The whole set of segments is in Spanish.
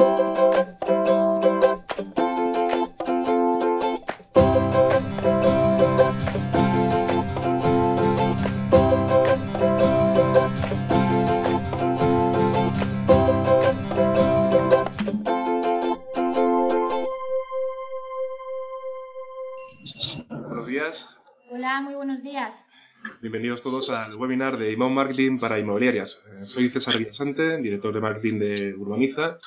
Buenos días. Hola, muy buenos días. Bienvenidos todos al webinar de Inbound Marketing para inmobiliarias. Soy César Villasante, director de marketing de Urbaniza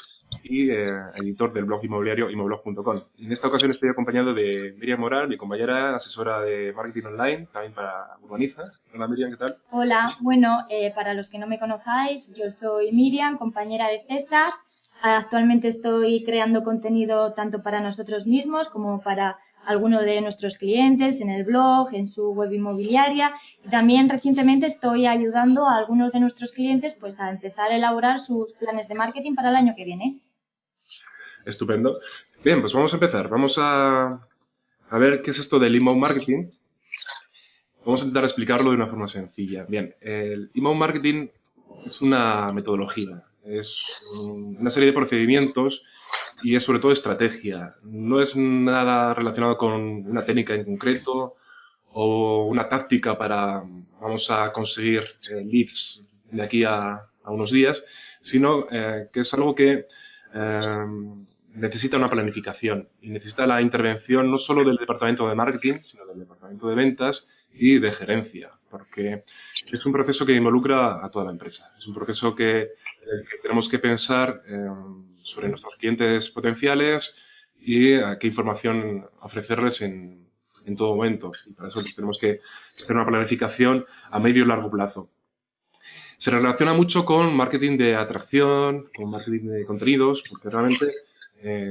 y editor del blog inmobiliario immoblog.com. En esta ocasión estoy acompañado de Miriam Moral, mi compañera asesora de marketing online, también para Urbaniza. Hola Miriam, ¿qué tal? Hola, bueno, para los que no me conozcáis, yo soy Miriam, compañera de César. Actualmente estoy creando contenido tanto para nosotros mismos como para alguno de nuestros clientes en el blog, en su web inmobiliaria. Y también recientemente estoy ayudando a algunos de nuestros clientes pues a empezar a elaborar sus planes de marketing para el año que viene. Estupendo. Bien, pues vamos a empezar. Vamos a ver qué es esto del inbound marketing. Vamos a intentar explicarlo de una forma sencilla. Bien, el inbound marketing es una metodología, es una serie de procedimientos y es sobre todo estrategia. No es nada relacionado con una técnica en concreto o una táctica para, vamos a conseguir leads de aquí a unos días, sino que es algo que necesita una planificación y necesita la intervención no solo del departamento de marketing, sino del departamento de ventas y de gerencia, porque es un proceso que involucra a toda la empresa. Es un proceso que tenemos que pensar sobre nuestros clientes potenciales y qué información ofrecerles en todo momento. Y para eso pues, tenemos que hacer una planificación a medio y largo plazo. Se relaciona mucho con marketing de atracción, con marketing de contenidos, porque realmente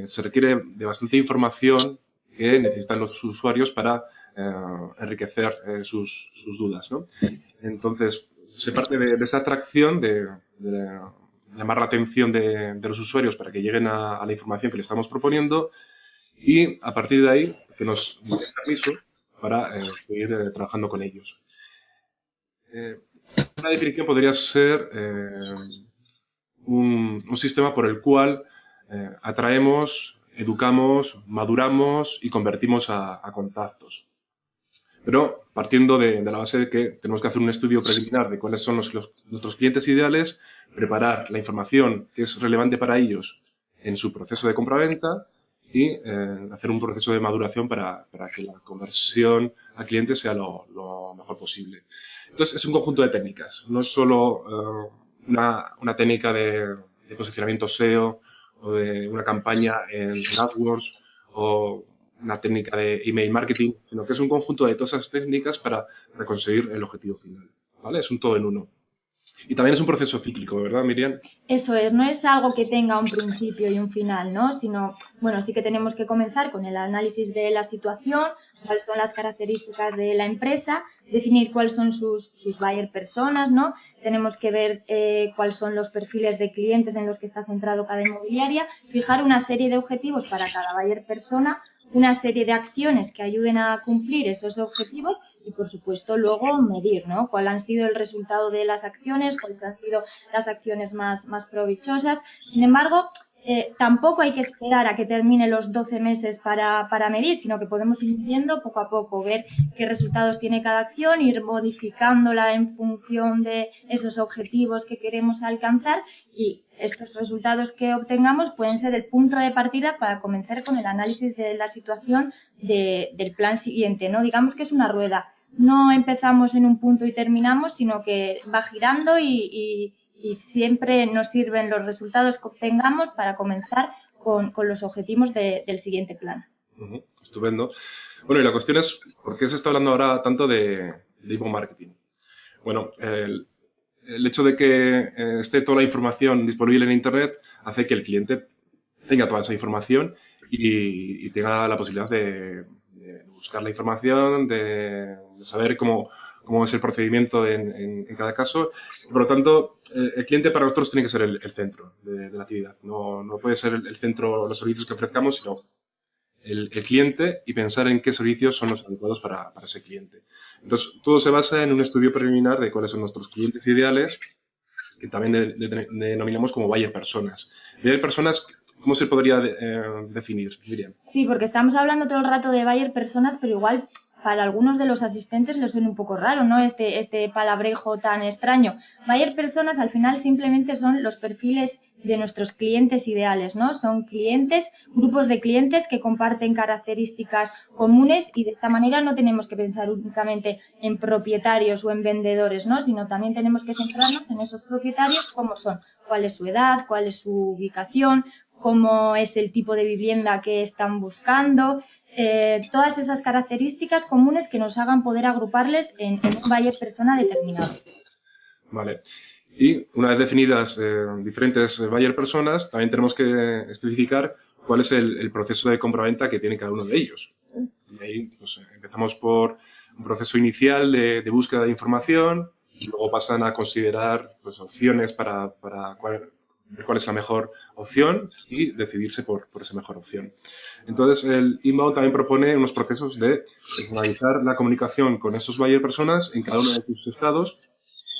se requiere de bastante información que necesitan los usuarios para enriquecer sus dudas, ¿no? Entonces, se parte de esa atracción, de llamar la atención de los usuarios para que lleguen a la información que le estamos proponiendo y a partir de ahí que nos den permiso para seguir trabajando con ellos. Una definición podría ser un sistema por el cual atraemos, educamos, maduramos y convertimos a contactos. Pero partiendo de la base de que tenemos que hacer un estudio preliminar de cuáles son nuestros clientes ideales, preparar la información que es relevante para ellos en su proceso de compra-venta y hacer un proceso de maduración para que la conversión a clientes sea lo mejor posible. Entonces, es un conjunto de técnicas. No es solo una técnica de posicionamiento SEO o de una campaña en AdWords o una técnica de email marketing, sino que es un conjunto de todas esas técnicas para conseguir el objetivo final. ¿Vale? Es un todo en uno. Y también es un proceso cíclico, ¿verdad, Miriam? Eso es, no es algo que tenga un principio y un final, ¿no? Sino, bueno, sí que tenemos que comenzar con el análisis de la situación, cuáles son las características de la empresa, definir cuáles son sus buyer personas, ¿no? Tenemos que ver cuáles son los perfiles de clientes en los que está centrado cada inmobiliaria, fijar una serie de objetivos para cada buyer persona, una serie de acciones que ayuden a cumplir esos objetivos y, por supuesto, luego medir, ¿no? Cuál han sido el resultado de las acciones, cuáles han sido las acciones más provechosas. Sin embargo, tampoco hay que esperar a que termine los 12 meses para medir, sino que podemos ir viendo poco a poco, ver qué resultados tiene cada acción, ir modificándola en función de esos objetivos que queremos alcanzar y estos resultados que obtengamos pueden ser el punto de partida para comenzar con el análisis de la situación del plan siguiente, ¿no? Digamos que es una rueda. No empezamos en un punto y terminamos, sino que va girando y siempre nos sirven los resultados que obtengamos para comenzar con los objetivos del siguiente plan. Estupendo. Bueno, y la cuestión es, ¿por qué se está hablando ahora tanto de inbound marketing? Bueno, el hecho de que esté toda la información disponible en Internet hace que el cliente tenga toda esa información y tenga la posibilidad de buscar la información, de saber cómo es el procedimiento en cada caso. Por lo tanto, el cliente para nosotros tiene que ser el centro de la actividad. No puede ser el centro los servicios que ofrezcamos, sino el cliente y pensar en qué servicios son los adecuados para ese cliente. Entonces, todo se basa en un estudio preliminar de cuáles son nuestros clientes ideales, que también denominamos como buyer personas. Buyer personas ¿Cómo se podría definir, Miriam? Sí, porque estamos hablando todo el rato de buyer personas, pero igual para algunos de los asistentes les suena un poco raro, ¿no? Este palabrejo tan extraño. Buyer personas al final simplemente son los perfiles de nuestros clientes ideales, ¿no? Son clientes, grupos de clientes que comparten características comunes y de esta manera no tenemos que pensar únicamente en propietarios o en vendedores, ¿no? Sino también tenemos que centrarnos en esos propietarios, cómo son, cuál es su edad, cuál es su ubicación, cómo es el tipo de vivienda que están buscando, todas esas características comunes que nos hagan poder agruparles en un buyer persona determinado. Vale. Y una vez definidas diferentes buyer personas, también tenemos que especificar cuál es el proceso de compraventa que tiene cada uno de ellos. Y ahí pues, empezamos por un proceso inicial de búsqueda de información y luego pasan a considerar pues, opciones para ver cuál es la mejor opción y decidirse por esa mejor opción. Entonces, el inbound también propone unos procesos de personalizar la comunicación con esos buyer personas en cada uno de sus estados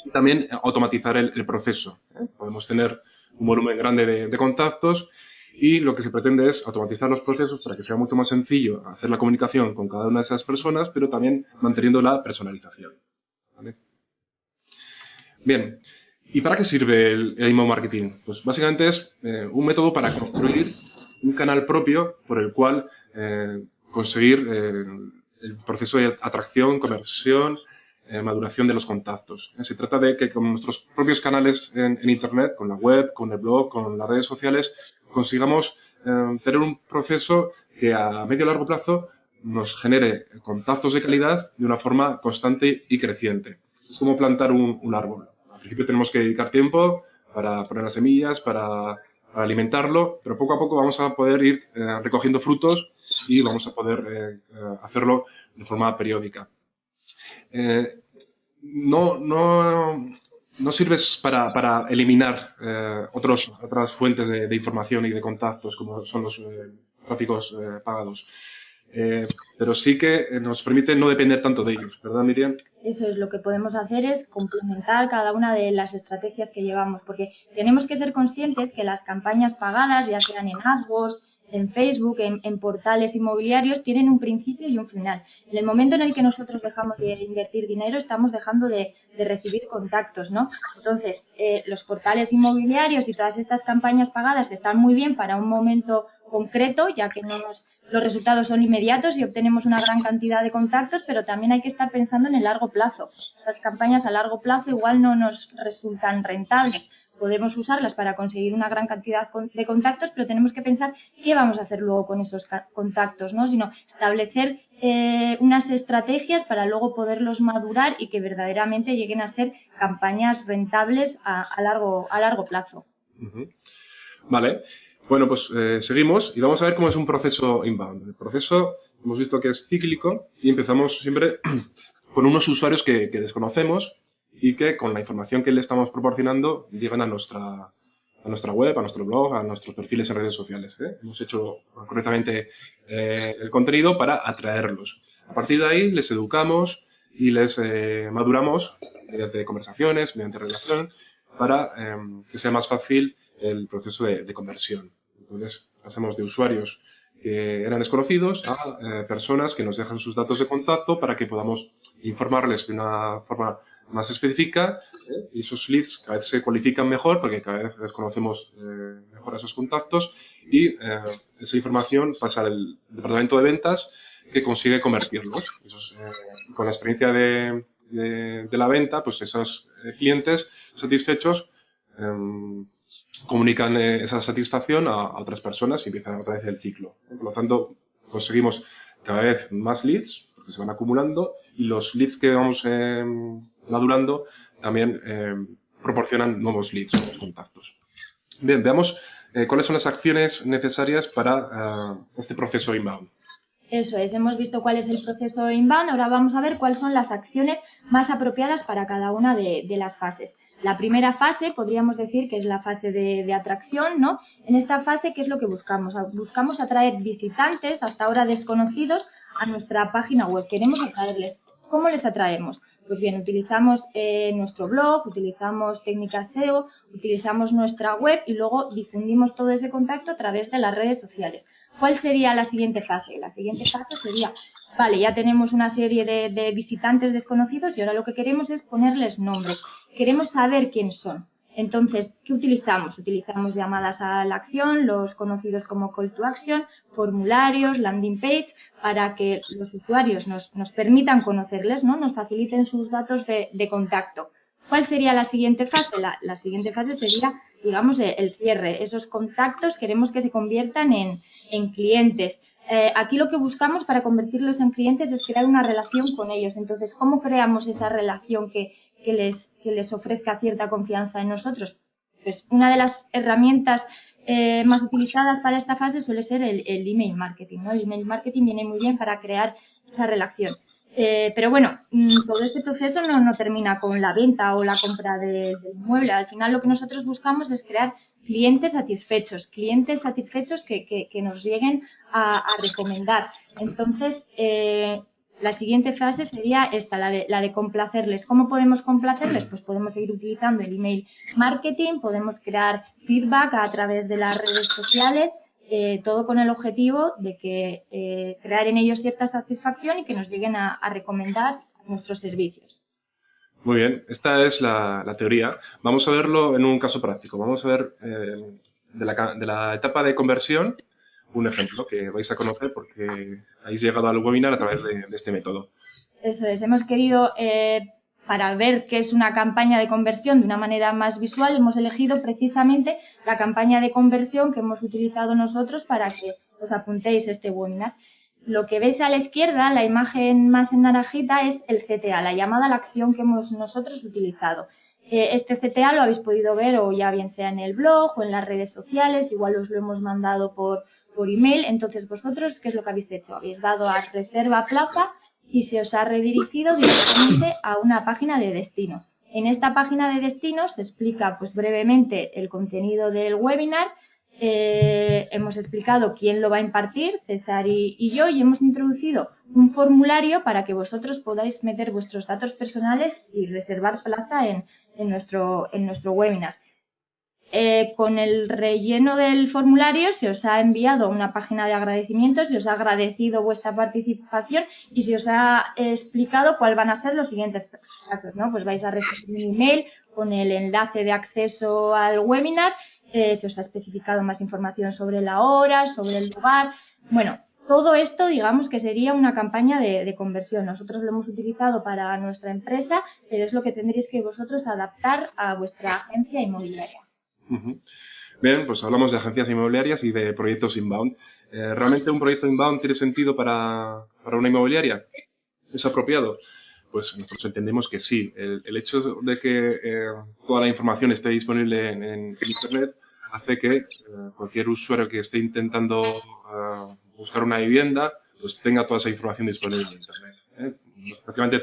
y también automatizar el proceso. Podemos tener un volumen grande de contactos y lo que se pretende es automatizar los procesos para que sea mucho más sencillo hacer la comunicación con cada una de esas personas, pero también manteniendo la personalización. ¿Vale? Bien, ¿y para qué sirve el inbound marketing? Pues básicamente es un método para construir un canal propio por el cual conseguir el proceso de atracción, conversión, maduración de los contactos. Se trata de que con nuestros propios canales en Internet, con la web, con el blog, con las redes sociales, consigamos tener un proceso que a medio y largo plazo nos genere contactos de calidad de una forma constante y creciente. Es como plantar un árbol. Al principio tenemos que dedicar tiempo para poner las semillas, para alimentarlo, pero poco a poco vamos a poder ir recogiendo frutos y vamos a poder hacerlo de forma periódica. No sirves para eliminar otras fuentes de información y de contactos, como son los tráficos pagados. Pero sí que nos permite no depender tanto de ellos, ¿verdad, Miriam? Eso es, lo que podemos hacer es complementar cada una de las estrategias que llevamos, porque tenemos que ser conscientes que las campañas pagadas, ya sean en AdWords, en Facebook, en portales inmobiliarios, tienen un principio y un final. En el momento en el que nosotros dejamos de invertir dinero, estamos dejando de recibir contactos, ¿no? Entonces, los portales inmobiliarios y todas estas campañas pagadas están muy bien para un momento concreto, ya que los resultados son inmediatos y obtenemos una gran cantidad de contactos, pero también hay que estar pensando en el largo plazo. Estas campañas a largo plazo igual no nos resultan rentables. Podemos usarlas para conseguir una gran cantidad de contactos, pero tenemos que pensar qué vamos a hacer luego con esos contactos, ¿no? Sino establecer unas estrategias para luego poderlos madurar y que verdaderamente lleguen a ser campañas rentables a largo plazo. Uh-huh. Vale. Bueno, pues seguimos y vamos a ver cómo es un proceso inbound. El proceso hemos visto que es cíclico y empezamos siempre con unos usuarios que desconocemos y que con la información que le estamos proporcionando llegan a nuestra web, a nuestro blog, a nuestros perfiles en redes sociales. Hemos hecho correctamente el contenido para atraerlos. A partir de ahí les educamos y les maduramos mediante conversaciones, mediante relación, para que sea más fácil el proceso de conversión. Entonces, pasamos de usuarios que eran desconocidos a personas que nos dejan sus datos de contacto para que podamos informarles de una forma más específica y esos leads cada vez se cualifican mejor porque cada vez les conocemos mejor a esos contactos y esa información pasa al departamento de ventas que consigue convertirlos. Con la experiencia de la venta, pues esos clientes satisfechos comunican esa satisfacción a otras personas y empiezan otra vez el ciclo. Por lo tanto, conseguimos cada vez más leads porque se van acumulando y los leads que vamos madurando también proporcionan nuevos leads, nuevos contactos. Bien, veamos cuáles son las acciones necesarias para este proceso inbound. Eso es, hemos visto cuál es el proceso inbound, ahora vamos a ver cuáles son las acciones más apropiadas para cada una de las fases. La primera fase podríamos decir que es la fase de atracción, ¿no? En esta fase, ¿qué es lo que buscamos? Buscamos atraer visitantes hasta ahora desconocidos a nuestra página web. Queremos atraerles. ¿Cómo les atraemos? Pues bien, utilizamos nuestro blog, utilizamos técnicas SEO, utilizamos nuestra web y luego difundimos todo ese contacto a través de las redes sociales. ¿Cuál sería la siguiente fase? La siguiente fase sería, vale, ya tenemos una serie de visitantes desconocidos y ahora lo que queremos es ponerles nombre. Queremos saber quién son. Entonces, ¿qué utilizamos? Utilizamos llamadas a la acción, los conocidos como call to action, formularios, landing page, para que los usuarios nos permitan conocerles, ¿no? Nos faciliten sus datos de contacto. ¿Cuál sería la siguiente fase? La siguiente fase sería, digamos, el cierre. Esos contactos queremos que se conviertan en clientes. Aquí lo que buscamos para convertirlos en clientes es crear una relación con ellos. Entonces, ¿cómo creamos esa relación que les ofrezca cierta confianza en nosotros? Pues una de las herramientas más utilizadas para esta fase suele ser el email marketing, ¿no? El email marketing viene muy bien para crear esa relación. Pero bueno, todo este proceso no termina con la venta o la compra del inmueble. Al final lo que nosotros buscamos es crear clientes satisfechos que nos lleguen a recomendar. Entonces, la siguiente fase sería esta, la de complacerles. ¿Cómo podemos complacerles? Pues podemos seguir utilizando el email marketing, podemos crear feedback a través de las redes sociales, todo con el objetivo de que crear en ellos cierta satisfacción y que nos lleguen a recomendar nuestros servicios. Muy bien, esta es la teoría. Vamos a verlo en un caso práctico. Vamos a ver de la etapa de conversión un ejemplo que vais a conocer porque habéis llegado al webinar a través de este método. Eso es, hemos querido, para ver qué es una campaña de conversión de una manera más visual, hemos elegido precisamente la campaña de conversión que hemos utilizado nosotros para que os apuntéis a este webinar. Lo que veis a la izquierda, la imagen más en naranjita, es el CTA, la llamada a la acción que hemos nosotros utilizado. Este CTA lo habéis podido ver o ya bien sea en el blog o en las redes sociales, igual os lo hemos mandado por email. Entonces vosotros, ¿qué es lo que habéis hecho? Habéis dado a reserva plaza y se os ha redirigido directamente a una página de destino. En esta página de destino se explica pues brevemente el contenido del webinar. Hemos explicado quién lo va a impartir, César y yo, y hemos introducido un formulario para que vosotros podáis meter vuestros datos personales y reservar plaza en nuestro webinar. Con el relleno del formulario se os ha enviado una página de agradecimiento, se os ha agradecido vuestra participación y se os ha explicado cuáles van a ser los siguientes pasos, ¿no? Pues vais a recibir un email con el enlace de acceso al webinar, se os ha especificado más información sobre la hora, sobre el lugar. Bueno, todo esto, digamos que sería una campaña de conversión. Nosotros lo hemos utilizado para nuestra empresa, pero es lo que tendréis que vosotros adaptar a vuestra agencia inmobiliaria. Bien, pues hablamos de agencias inmobiliarias y de proyectos inbound. ¿Realmente un proyecto inbound tiene sentido para una inmobiliaria? ¿Es apropiado? Pues nosotros entendemos que sí. El hecho de que toda la información esté disponible en Internet hace que cualquier usuario que esté intentando buscar una vivienda pues tenga toda esa información disponible en Internet. Prácticamente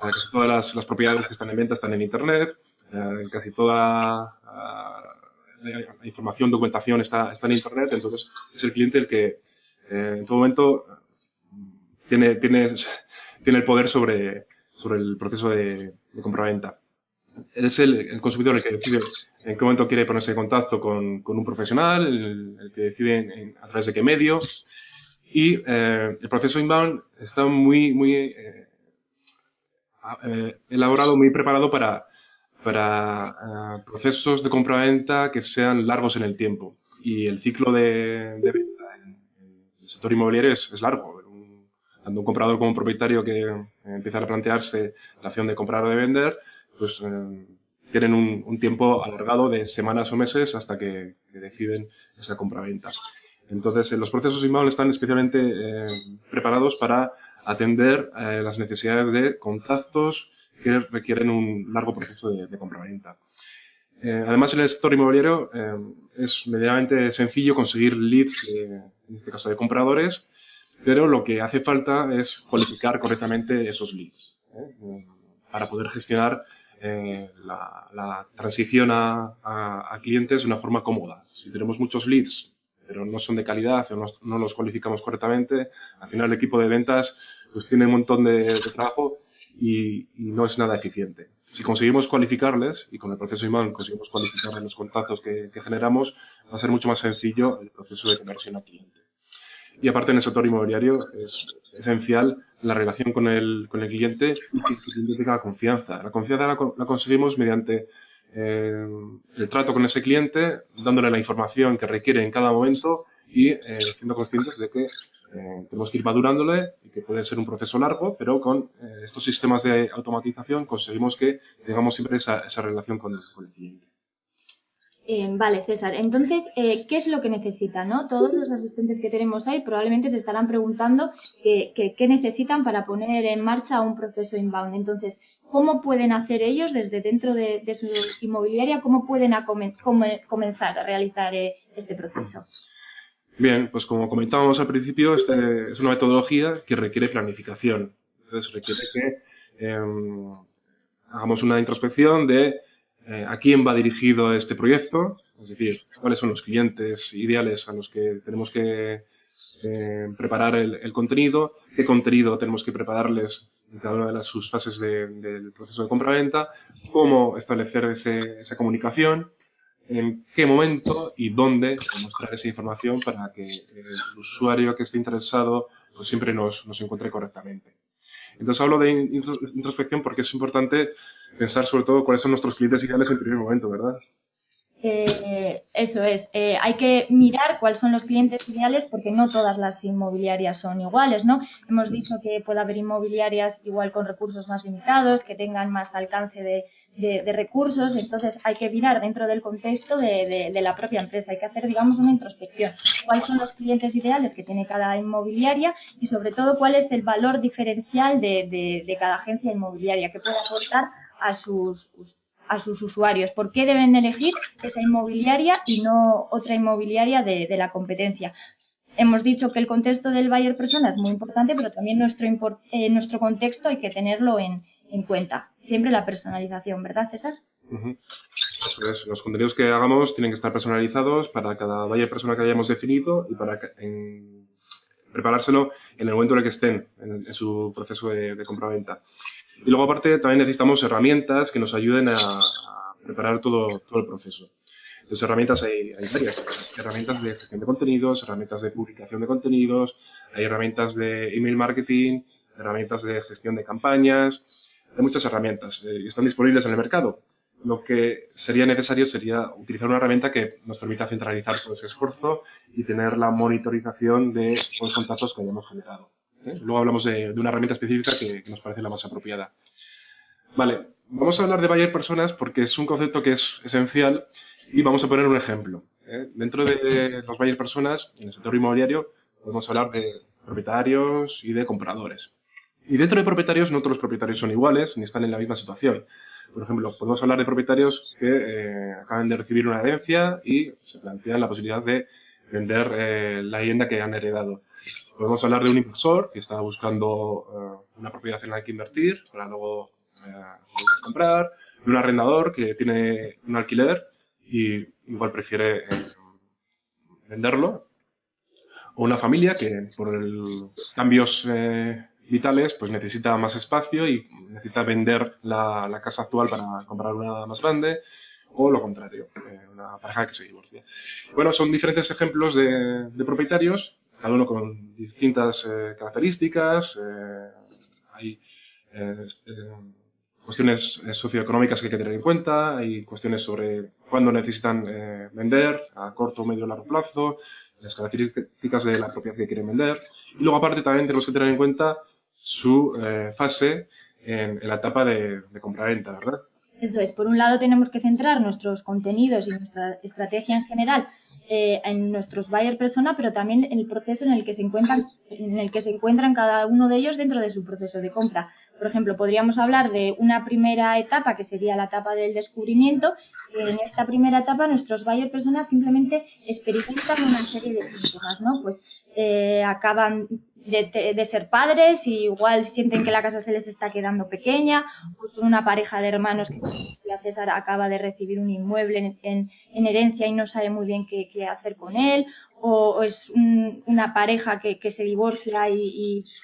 casi todas las propiedades que están en venta están en Internet. Casi toda la información, documentación está en Internet, entonces es el cliente el que en todo momento tiene el poder sobre el proceso de compraventa. Es el consumidor el que decide en qué momento quiere ponerse en contacto con un profesional, el que decide a través de qué medio. Y el proceso inbound está muy elaborado, muy preparado para procesos de compraventa que sean largos en el tiempo. Y el ciclo de venta en el sector inmobiliario es largo. Tanto un comprador como un propietario que empiezan a plantearse la opción de comprar o de vender, pues tienen un tiempo alargado de semanas o meses hasta que deciden esa compraventa. Entonces, los procesos inbound están especialmente preparados para atender las necesidades de contactos que requieren un largo proceso de compraventa. Además, en el sector inmobiliario es medianamente sencillo conseguir leads, en este caso de compradores, pero lo que hace falta es cualificar correctamente esos leads para poder gestionar la transición a clientes de una forma cómoda. Si tenemos muchos leads, pero no son de calidad o no los cualificamos correctamente, al final el equipo de ventas pues tiene un montón de trabajo y no es nada eficiente. Si conseguimos cualificarles, y con el proceso inbound conseguimos cualificar los contactos que generamos, va a ser mucho más sencillo el proceso de conversión al cliente. Y aparte en el sector inmobiliario es esencial la relación con el cliente y que el cliente tenga confianza. La confianza la conseguimos mediante el trato con ese cliente, dándole la información que requiere en cada momento y siendo conscientes de que tenemos que ir madurándole y que puede ser un proceso largo, pero con estos sistemas de automatización conseguimos que tengamos siempre esa relación con el cliente. Vale, César. Entonces, ¿qué es lo que necesitan, no? Todos los asistentes que tenemos ahí probablemente se estarán preguntando qué necesitan para poner en marcha un proceso inbound. Entonces, ¿cómo pueden hacer ellos desde dentro de su inmobiliaria? ¿Cómo pueden comenzar a realizar este proceso? Bien, pues como comentábamos al principio, es una metodología que requiere planificación. Entonces, requiere que hagamos una introspección de a quién va dirigido este proyecto, es decir, cuáles son los clientes ideales a los que tenemos que preparar el contenido, qué contenido tenemos que prepararles en cada una de sus fases del proceso de compra-venta, cómo establecer esa comunicación, en qué momento y dónde mostrar esa información para que el usuario que esté interesado pues siempre nos encuentre correctamente. Entonces hablo de introspección porque es importante pensar sobre todo cuáles son nuestros clientes ideales en primer momento, ¿verdad? Eso es, hay que mirar cuáles son los clientes ideales porque no todas las inmobiliarias son iguales, ¿no? Hemos dicho que puede haber inmobiliarias igual con recursos más limitados, que tengan más alcance de recursos, entonces hay que mirar dentro del contexto de la propia empresa, hay que hacer, digamos, una introspección. ¿Cuáles son los clientes ideales que tiene cada inmobiliaria y sobre todo cuál es el valor diferencial de cada agencia inmobiliaria que puede aportar a sus usuarios? ¿Por qué deben elegir esa inmobiliaria y no otra inmobiliaria de la competencia? Hemos dicho que el contexto del buyer persona es muy importante, pero también nuestro contexto hay que tenerlo en cuenta. Siempre la personalización, ¿verdad, César? Uh-huh. Eso es, los contenidos que hagamos tienen que estar personalizados para cada buyer persona que hayamos definido y para preparárselo en el momento en el que estén en su proceso de compra-venta. Y luego, aparte, también necesitamos herramientas que nos ayuden a preparar todo el proceso. Entonces, herramientas hay varias. Hay herramientas de gestión de contenidos, herramientas de publicación de contenidos, hay herramientas de email marketing, herramientas de gestión de campañas. Hay muchas herramientas y están disponibles en el mercado. Lo que sería necesario sería utilizar una herramienta que nos permita centralizar todo ese esfuerzo y tener la monitorización de los contactos que hayamos generado. Luego hablamos de una herramienta específica que nos parece la más apropiada. Vale, vamos a hablar de buyer personas porque es un concepto que es esencial y vamos a poner un ejemplo. Dentro de los buyer personas, en el sector inmobiliario, podemos hablar de propietarios y de compradores. Y dentro de propietarios, no todos los propietarios son iguales ni están en la misma situación. Por ejemplo, podemos hablar de propietarios que acaban de recibir una herencia y se plantean la posibilidad de vender la vivienda que han heredado. Podemos hablar de un inversor que está buscando una propiedad en la que invertir para luego comprar, de un arrendador que tiene un alquiler y igual prefiere venderlo, o una familia que por cambios vitales pues necesita más espacio y necesita vender la casa actual para comprar una más grande, o lo contrario, una pareja que se divorcia. Bueno, son diferentes ejemplos de propietarios, cada uno con distintas características. Hay cuestiones socioeconómicas que hay que tener en cuenta, hay cuestiones sobre cuándo necesitan vender, a corto, medio o largo plazo, las características de la propiedad que quieren vender. Y luego, aparte, también tenemos que tener en cuenta su fase en la etapa de compra-venta, ¿verdad? Eso es. Por un lado, tenemos que centrar nuestros contenidos y nuestra estrategia en general en nuestros buyer persona, pero también en el proceso en el que se encuentran cada uno de ellos dentro de su proceso de compra. Por ejemplo, podríamos hablar de una primera etapa que sería la etapa del descubrimiento. En esta primera etapa, nuestros buyer personas simplemente experimentan una serie de síntomas, ¿no? Pues acaban de ser padres y igual sienten que la casa se les está quedando pequeña, pues son una pareja de hermanos que la César acaba de recibir un inmueble en herencia y no sabe muy bien qué hacer con él, o es una pareja que se divorcia y su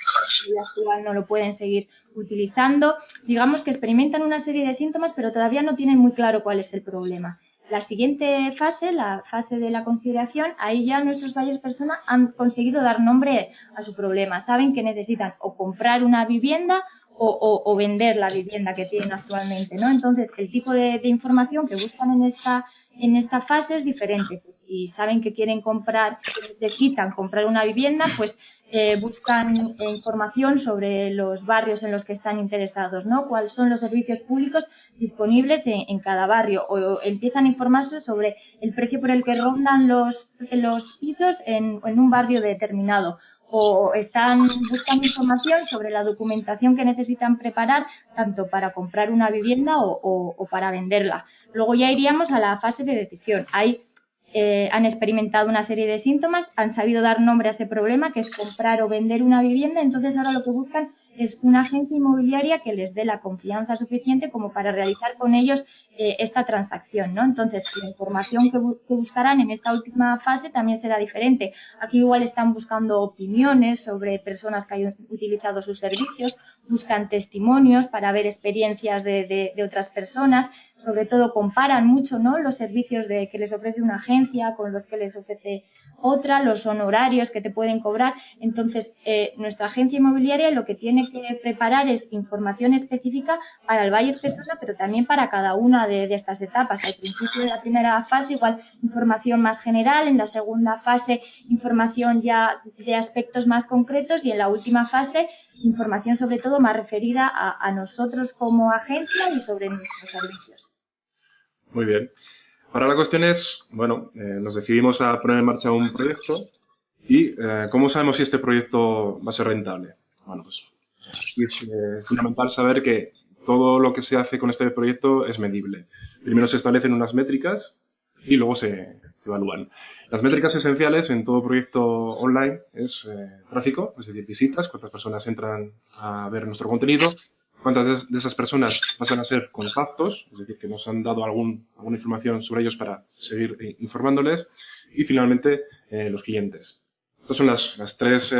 vida actual no lo pueden seguir utilizando. Digamos que experimentan una serie de síntomas, pero todavía no tienen muy claro cuál es el problema. La siguiente fase, la fase de la conciliación, ahí ya nuestros buyers persona han conseguido dar nombre a su problema. Saben que necesitan o comprar una vivienda o vender la vivienda que tienen actualmente, ¿no? Entonces, el tipo de información que buscan en esta fase es diferente. Pues, si saben que quieren comprar, que necesitan comprar una vivienda, pues buscan información sobre los barrios en los que están interesados, ¿no? Cuáles son los servicios públicos disponibles en cada barrio, o empiezan a informarse sobre el precio por el que rondan los pisos en un barrio determinado, o están buscando información sobre la documentación que necesitan preparar tanto para comprar una vivienda o para venderla. Luego ya iríamos a la fase de decisión. Ahí han experimentado una serie de síntomas, han sabido dar nombre a ese problema, que es comprar o vender una vivienda. Entonces ahora lo que buscan es una agencia inmobiliaria que les dé la confianza suficiente como para realizar con ellos esta transacción, ¿no? Entonces, la información que buscarán en esta última fase también será diferente. Aquí igual están buscando opiniones sobre personas que hayan utilizado sus servicios, buscan testimonios para ver experiencias de otras personas, sobre todo comparan mucho, ¿no?, los servicios que les ofrece una agencia con los que les ofrece otra, los honorarios que te pueden cobrar. Entonces, nuestra agencia inmobiliaria lo que tiene que preparar es información específica para el buyer persona, pero también para cada una de estas etapas. Al principio de la primera fase, igual información más general; en la segunda fase, información ya de aspectos más concretos; y en la última fase, información sobre todo más referida a nosotros como agencia y sobre nuestros servicios. Muy bien. Ahora la cuestión es, bueno, nos decidimos a poner en marcha un proyecto y ¿cómo sabemos si este proyecto va a ser rentable? Bueno, pues es fundamental saber que todo lo que se hace con este proyecto es medible. Primero se establecen unas métricas y luego se evalúan. Las métricas esenciales en todo proyecto online es tráfico, es decir, visitas, cuántas personas entran a ver nuestro contenido, cuántas de esas personas pasan a ser contactos, es decir, que nos han dado alguna información sobre ellos para seguir informándoles, y finalmente los clientes. Estas son las tres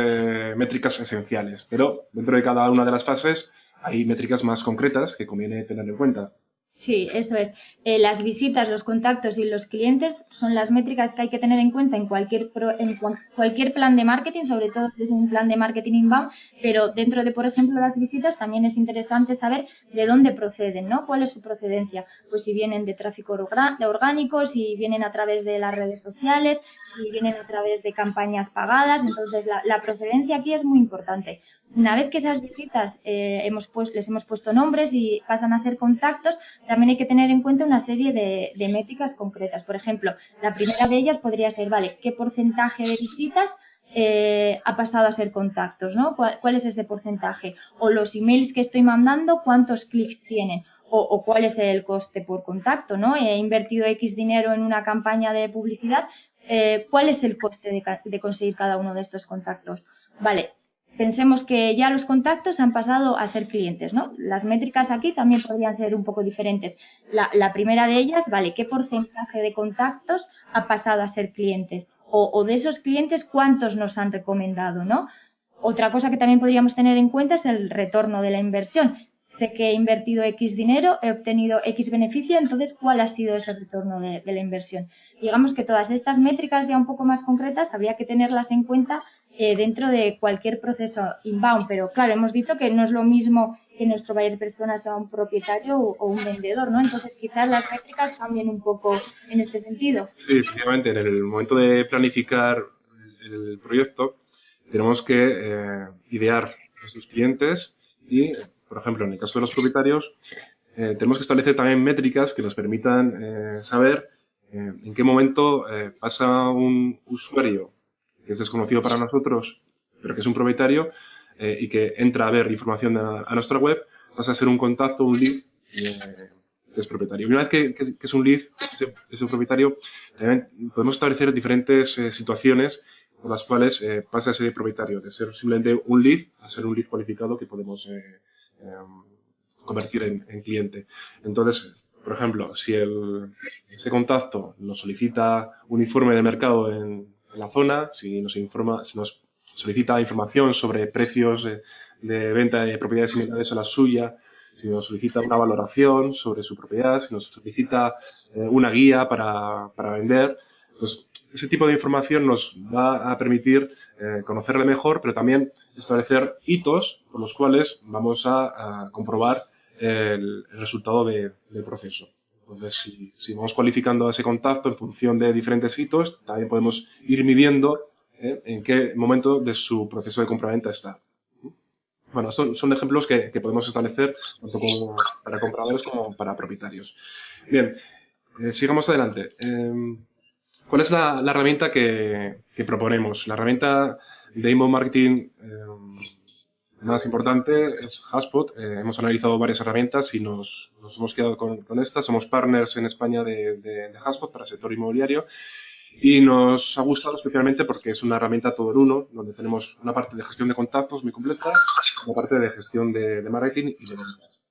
métricas esenciales, pero dentro de cada una de las fases hay métricas más concretas que conviene tener en cuenta. Sí, eso es. Las visitas, los contactos y los clientes son las métricas que hay que tener en cuenta en cualquier plan de marketing, sobre todo si es un plan de marketing inbound, pero dentro de, por ejemplo, las visitas también es interesante saber de dónde proceden, ¿no? ¿Cuál es su procedencia? Pues si vienen de tráfico orgánico, si vienen a través de las redes sociales, si vienen a través de campañas pagadas. Entonces, la procedencia aquí es muy importante. Una vez que esas visitas les hemos puesto nombres y pasan a ser contactos, también hay que tener en cuenta una serie de métricas concretas. Por ejemplo, la primera de ellas podría ser, vale, ¿qué porcentaje de visitas ha pasado a ser contactos, ¿no? ¿Cuál es ese porcentaje? O los emails que estoy mandando, ¿cuántos clics tienen? O cuál es el coste por contacto, ¿no? He invertido X dinero en una campaña de publicidad, ¿cuál es el coste de conseguir cada uno de estos contactos? Vale. Pensemos que ya los contactos han pasado a ser clientes, ¿no? Las métricas aquí también podrían ser un poco diferentes. La primera de ellas, vale, ¿qué porcentaje de contactos ha pasado a ser clientes? O de esos clientes, ¿cuántos nos han recomendado, no? Otra cosa que también podríamos tener en cuenta es el retorno de la inversión. Sé que he invertido X dinero, he obtenido X beneficio, entonces, ¿cuál ha sido ese retorno de la inversión? Digamos que todas estas métricas ya un poco más concretas habría que tenerlas en cuenta dentro de cualquier proceso inbound, pero claro, hemos dicho que no es lo mismo que nuestro buyer persona sea un propietario o un vendedor, ¿no? Entonces quizás las métricas cambien un poco en este sentido. Sí, efectivamente, en el momento de planificar el proyecto tenemos que idear a sus clientes y, por ejemplo, en el caso de los propietarios, tenemos que establecer también métricas que nos permitan saber en qué momento pasa un usuario que es desconocido para nosotros, pero que es un propietario y que entra a ver información a nuestra web, pasa a ser un contacto, un lead, que es propietario. Y una vez que es un lead, es un propietario, también podemos establecer diferentes situaciones por las cuales pasa a ser propietario, de ser simplemente un lead a ser un lead cualificado que podemos convertir en cliente. Entonces, por ejemplo, si ese contacto nos solicita un informe de mercado la zona, si nos solicita información sobre precios de venta de propiedades similares a la suya, si nos solicita una valoración sobre su propiedad, si nos solicita una guía para vender, pues ese tipo de información nos va a permitir conocerle mejor, pero también establecer hitos por los cuales vamos a comprobar el resultado del proceso. Entonces, si vamos cualificando ese contacto en función de diferentes hitos, también podemos ir midiendo en qué momento de su proceso de compraventa está. Bueno, son ejemplos que podemos establecer tanto como para compradores como para propietarios. Bien, sigamos adelante. ¿Cuál es la herramienta que proponemos? La herramienta de inbound marketing más importante es HubSpot. Hemos analizado varias herramientas y nos hemos quedado con esta. Somos partners en España de HubSpot para el sector inmobiliario. Y nos ha gustado especialmente porque es una herramienta todo en uno, donde tenemos una parte de gestión de contactos muy completa, una parte de gestión de marketing y de ventas.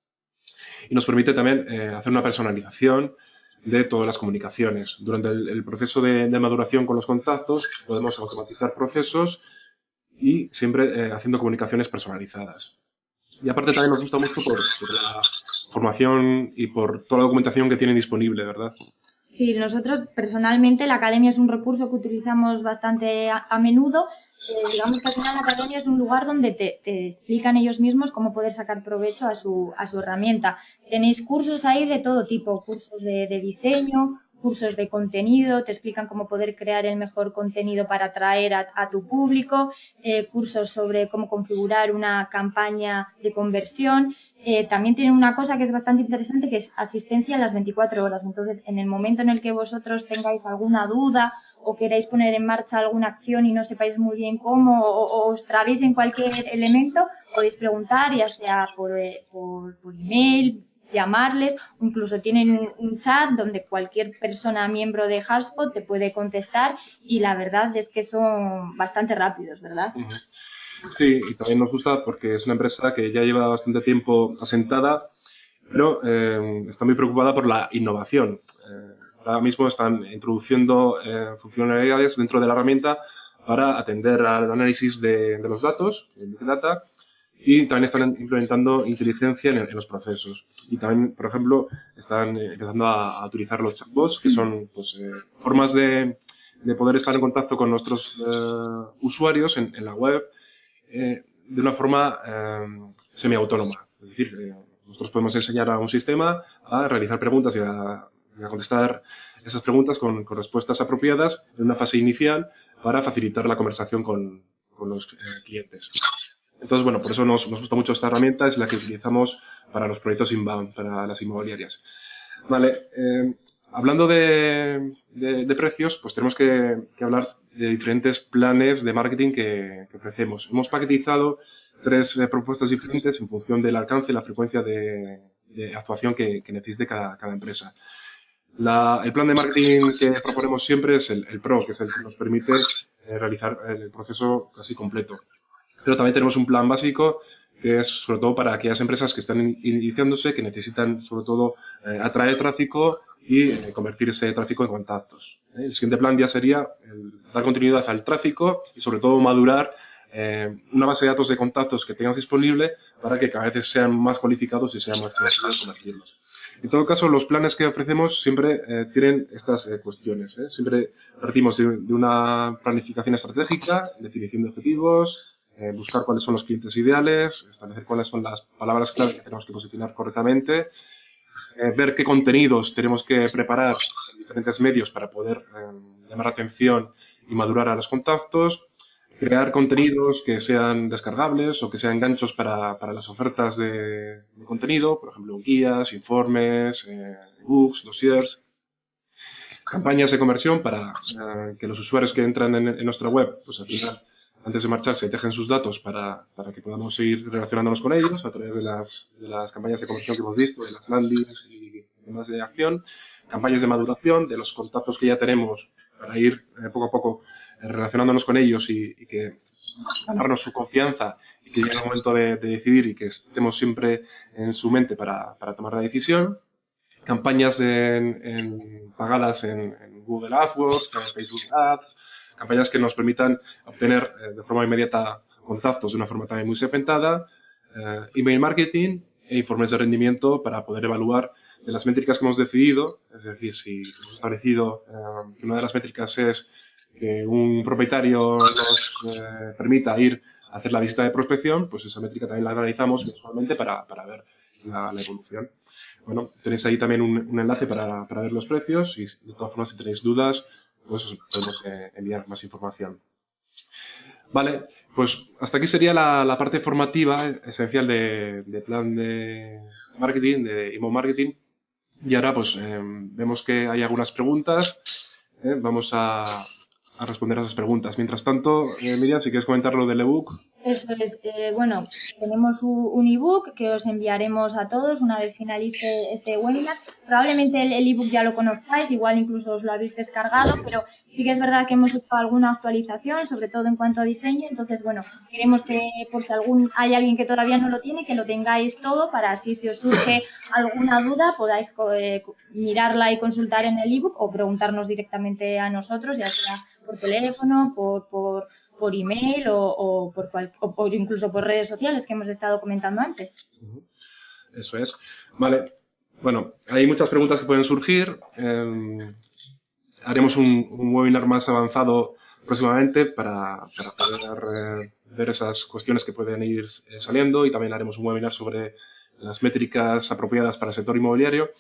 Y nos permite también hacer una personalización de todas las comunicaciones. Durante el proceso de maduración con los contactos podemos automatizar procesos y siempre haciendo comunicaciones personalizadas. Y aparte también nos gusta mucho por la formación y por toda la documentación que tienen disponible, ¿verdad? Sí, nosotros personalmente la academia es un recurso que utilizamos bastante a menudo. Digamos que al final la academia es un lugar donde te explican ellos mismos cómo poder sacar provecho a su herramienta. Tenéis cursos ahí de todo tipo, cursos de diseño, cursos de contenido, te explican cómo poder crear el mejor contenido para atraer a tu público, cursos sobre cómo configurar una campaña de conversión. También tienen una cosa que es bastante interesante, que es asistencia a las 24 horas. Entonces, en el momento en el que vosotros tengáis alguna duda o queráis poner en marcha alguna acción y no sepáis muy bien cómo o os trabéis en cualquier elemento, podéis preguntar, ya sea por email, llamarles, o incluso tienen un chat donde cualquier persona miembro de HubSpot te puede contestar y la verdad es que son bastante rápidos, ¿verdad? Uh-huh. Sí, y también nos gusta porque es una empresa que ya lleva bastante tiempo asentada, pero está muy preocupada por la innovación. Ahora mismo están introduciendo funcionalidades dentro de la herramienta para atender al análisis de los datos, el Big Data, y también están implementando inteligencia en los procesos. Y también, por ejemplo, están empezando a utilizar los chatbots, que son pues, formas de poder estar en contacto con nuestros usuarios en la web, de una forma semiautónoma. Es decir, nosotros podemos enseñar a un sistema a realizar preguntas y a contestar esas preguntas con respuestas apropiadas en una fase inicial para facilitar la conversación con los clientes. Entonces, bueno, por eso nos gusta mucho esta herramienta, es la que utilizamos para los proyectos inbound, para las inmobiliarias. Vale, hablando de precios, pues tenemos que hablar de diferentes planes de marketing que ofrecemos. Hemos paquetizado 3 propuestas diferentes en función del alcance y la frecuencia de actuación que necesite cada empresa. El plan de marketing que proponemos siempre es el Pro, que es el que nos permite realizar el proceso casi completo. Pero también tenemos un plan básico que es sobre todo para aquellas empresas que están iniciándose, que necesitan sobre todo atraer tráfico y convertir ese tráfico en contactos. El siguiente plan ya sería dar continuidad al tráfico y sobre todo madurar una base de datos de contactos que tengas disponible para que cada vez sean más cualificados y sean más fáciles convertirlos. En todo caso, los planes que ofrecemos siempre tienen estas cuestiones. Siempre partimos de una planificación estratégica, definición de objetivos, buscar cuáles son los clientes ideales, establecer cuáles son las palabras clave que tenemos que posicionar correctamente, ver qué contenidos tenemos que preparar en diferentes medios para poder llamar la atención y madurar a los contactos, crear contenidos que sean descargables o que sean ganchos para las ofertas de contenido, por ejemplo, guías, informes, ebooks, dossiers, campañas de conversión para que los usuarios que entran en nuestra web, pues al final, antes de marcharse, dejen sus datos para que podamos seguir relacionándonos con ellos a través de las campañas de conversión que hemos visto, de las landings y demás de acción, campañas de maduración de los contactos que ya tenemos para ir poco a poco relacionándonos con ellos y que ganarnos su confianza y que llegue el momento de decidir y que estemos siempre en su mente para tomar la decisión. Campañas pagadas en Google AdWords, en Facebook Ads, campañas que nos permitan obtener de forma inmediata contactos de una forma también muy segmentada, email marketing e informes de rendimiento para poder evaluar de las métricas que hemos decidido, es decir, si hemos establecido que una de las métricas es que un propietario nos permita ir a hacer la visita de prospección, pues esa métrica también la analizamos mensualmente para ver la evolución. Bueno, tenéis ahí también un enlace para ver los precios y de todas formas si tenéis dudas, pues os podemos enviar más información. Vale, pues hasta aquí sería la parte formativa esencial de plan de marketing, de email marketing. Y ahora pues vemos que hay algunas preguntas. Vamos a responder a esas preguntas. Mientras tanto, Miriam, si quieres comentar lo del ebook. Eso es, bueno, tenemos un ebook que os enviaremos a todos una vez finalice este webinar. Probablemente el ebook ya lo conozcáis, igual incluso os lo habéis descargado, pero sí que es verdad que hemos hecho alguna actualización, sobre todo en cuanto a diseño. Entonces, bueno, queremos que por si hay alguien que todavía no lo tiene, que lo tengáis todo para así si os surge alguna duda podáis mirarla y consultar en el ebook o preguntarnos directamente a nosotros, ya sea por teléfono, por email o por incluso por redes sociales que hemos estado comentando antes. Eso es. Vale. Bueno, hay muchas preguntas que pueden surgir. Haremos un webinar más avanzado próximamente para poder ver esas cuestiones que pueden ir saliendo y también haremos un webinar sobre las métricas apropiadas para el sector inmobiliario.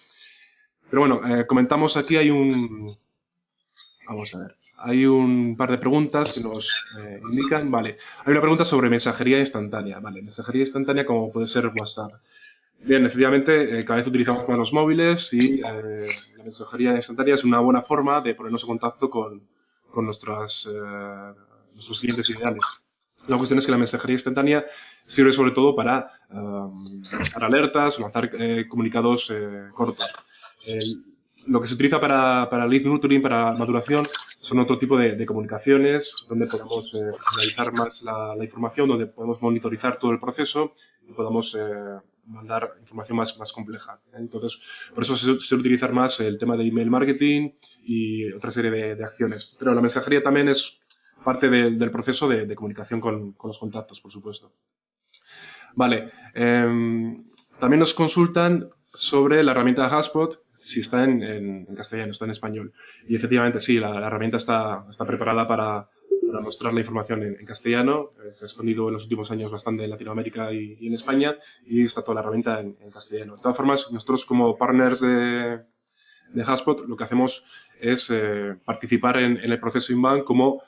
Pero bueno, comentamos aquí vamos a ver. Hay un par de preguntas que nos indican. Vale. Hay una pregunta sobre mensajería instantánea. Vale. Mensajería instantánea como puede ser WhatsApp. Bien, efectivamente, cada vez utilizamos más los móviles y la mensajería instantánea es una buena forma de ponernos en contacto con nuestros clientes ideales. La cuestión es que la mensajería instantánea sirve sobre todo para lanzar alertas o lanzar comunicados cortos. Lo que se utiliza para lead nurturing, para maduración, son otro tipo de comunicaciones donde podemos analizar más la información, donde podemos monitorizar todo el proceso y podamos mandar información más compleja. Entonces, por eso se suele utilizar más el tema de email marketing y otra serie de acciones. Pero la mensajería también es parte del proceso de comunicación con los contactos, por supuesto. Vale. También nos consultan sobre la herramienta de HubSpot, si está en castellano, está en español. Y efectivamente, sí, la herramienta está preparada para mostrar la información en castellano. Se ha expandido en los últimos años bastante en Latinoamérica y en España y está toda la herramienta en castellano. De todas formas, nosotros como partners de HubSpot lo que hacemos es participar en el proceso inbound como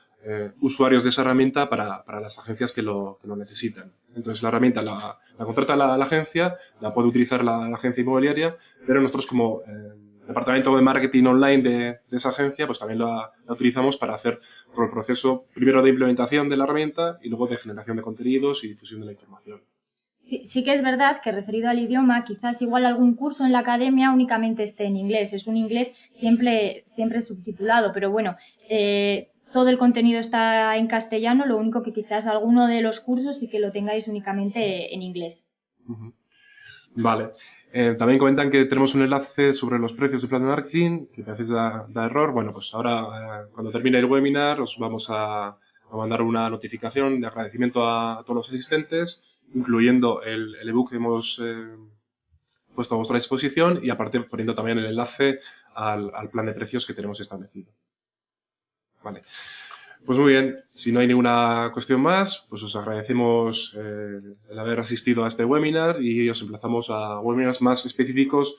usuarios de esa herramienta para las agencias que lo necesitan. Entonces, la herramienta la contrata la agencia, la puede utilizar la agencia inmobiliaria, pero nosotros como departamento de marketing online de esa agencia, pues también la utilizamos para hacer todo el proceso, primero de implementación de la herramienta y luego de generación de contenidos y difusión de la información. Sí que es verdad que referido al idioma, quizás igual algún curso en la academia únicamente esté en inglés. Es un inglés siempre subtitulado, pero bueno, todo el contenido está en castellano, lo único que quizás alguno de los cursos sí que lo tengáis únicamente en inglés. Vale. También comentan que tenemos un enlace sobre los precios de plan de marketing, que a veces da error. Bueno, pues ahora, cuando termine el webinar, os vamos a mandar una notificación de agradecimiento a todos los asistentes, incluyendo el ebook que hemos puesto a vuestra disposición y aparte poniendo también el enlace al plan de precios que tenemos establecido. Vale. Pues muy bien, si no hay ninguna cuestión más, pues os agradecemos el haber asistido a este webinar y os emplazamos a webinars más específicos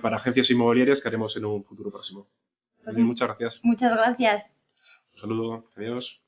para agencias inmobiliarias que haremos en un futuro próximo. Muy bien, muchas gracias. Muchas gracias. Un saludo, adiós.